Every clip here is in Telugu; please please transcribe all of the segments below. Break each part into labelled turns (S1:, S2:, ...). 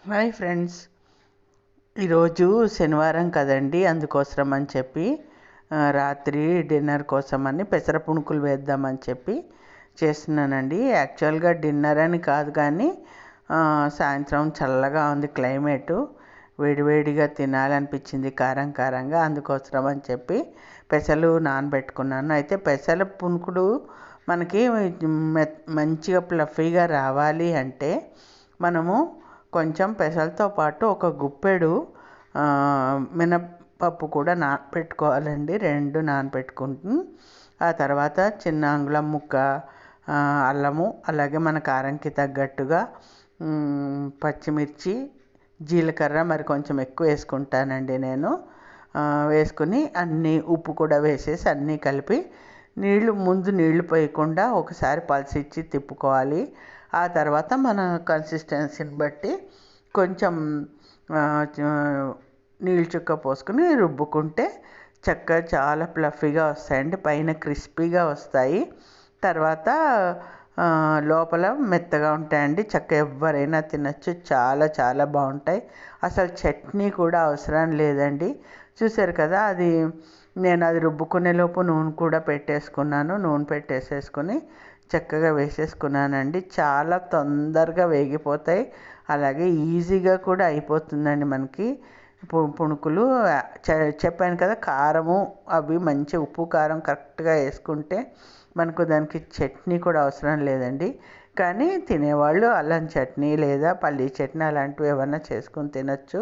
S1: హాయ్ ఫ్రెండ్స్, ఈరోజు శనివారం కదండి. అందుకోసం అని చెప్పి రాత్రి డిన్నర్ కోసమని పెసర పునుకులు వేద్దామని చెప్పి చేస్తున్నానండి. యాక్చువల్గా డిన్నర్ అని కాదు కానీ సాయంత్రం చల్లగా ఉంది క్లైమేటు, వేడివేడిగా తినాలనిపించింది కారం కారంగా. అందుకోసం అని చెప్పి పెసలు నానబెట్టుకున్నాను. అయితే పెసల పునుకులు మనకి మంచిగా ఫ్లఫీగా రావాలి అంటే మనము కొంచెం పెసలతో పాటు ఒక గుప్పెడు మినప్పప్పు కూడా నానబెట్టుకోవాలండి. రెండు నానబెట్టుకుంటూ ఆ తర్వాత చిన్న అంగుళం ముక్క అల్లము, అలాగే మన కారంకి తగ్గట్టుగా పచ్చిమిర్చి, జీలకర్ర మరి కొంచెం ఎక్కువ వేసుకుంటానండి నేను. వేసుకుని అన్నీ ఉప్పు కూడా వేసేసి అన్నీ కలిపి ముందు నీళ్లు పోయకుండా ఒకసారి పల్సిచ్చి తిప్పుకోవాలి. ఆ తర్వాత మన కన్సిస్టెన్సీని బట్టి కొంచెం నీళ్ళు చుక్క పోసుకుని రుబ్బుకుంటే చక్కగా చాలా ఫ్లఫీగా వస్తాయండి. పైన క్రిస్పీగా వస్తాయి, తర్వాత లోపల మెత్తగా ఉంటాయండి. ఎవరైనా తినచ్చు, చాలా చాలా బాగుంటాయి. అసలు చట్నీ కూడా అవసరం లేదండి. చూసారు కదా, నేను అది రుబ్బుకునే లోపు నూనె కూడా పెట్టేసుకున్నాను. నూనె పెట్టేసేసుకుని చక్కగా వేసేసుకున్నానండి. చాలా తొందరగా వేగిపోతాయి, అలాగే ఈజీగా కూడా అయిపోతుందండి మనకి పుణుకులు. చెప్పాను కదా, కారము అవి మంచి ఉప్పు కారం కరెక్ట్గా వేసుకుంటే మనకు దానికి చట్నీ కూడా అవసరం లేదండి. కానీ తినేవాళ్ళు అల్లం చట్నీ లేదా పల్లీ చట్నీ అలాంటివి ఏమన్నా చేసుకుని తినచ్చు.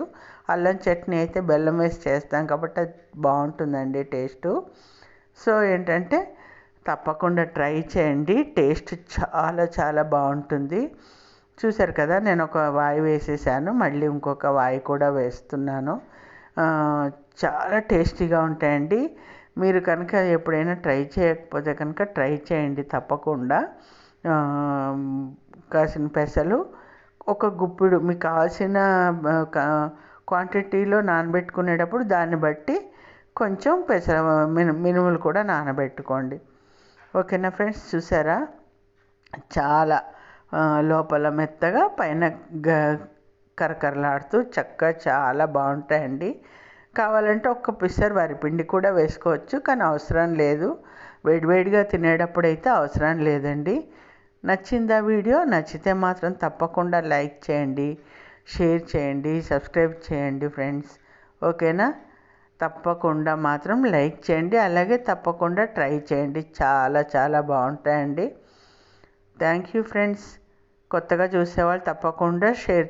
S1: అల్లం చట్నీ అయితే బెల్లం వేసి చేస్తాం కాబట్టి అది బాగుంటుందండి టేస్టు. సో ఏంటంటే తప్పకుండా ట్రై చేయండి, టేస్ట్ చాలా చాలా బాగుంటుంది. చూశారు కదా, నేను ఒక వాయి వేసేసాను, మళ్ళీ ఇంకొక వాయి కూడా వేస్తున్నాను. చాలా టేస్టీగా ఉంటాయండి. మీరు కనుక ఎప్పుడైనా ట్రై చేయకపోతే కనుక ట్రై చేయండి తప్పకుండా. కాసిన పెసలు ఒక గుప్పిడు మీకు కావాల్సిన క్వాంటిటీలో నానబెట్టుకునేటప్పుడు దాన్ని బట్టి కొంచెం మినుములు కూడా నానబెట్టుకోండి. ఓకేనా ఫ్రెండ్స్, చూసారా చాలా లోపల మెత్తగా పైన కరకరలాడుతూ చక్కగా చాలా బాగుంటాయండి. కావాలంటే ఒక్క పిసర్ వరిపిండి కూడా వేసుకోవచ్చు, కానీ అవసరం లేదు. వేడివేడిగా తినేటప్పుడు అయితే అవసరం లేదండి. నచ్చిందా వీడియో? నచ్చితే మాత్రం తప్పకుండా లైక్ చేయండి, షేర్ చేయండి, సబ్స్క్రైబ్ చేయండి ఫ్రెండ్స్. ఓకేనా, తప్పకుండా మాత్రం లైక్ చేయండి, అలాగే తప్పకుండా ట్రై చేయండి. చాలా చాలా బాగుంటాయండి. Thank you friends. కొత్తగా చూసేవాళ్ళు తప్పకుండా షేర్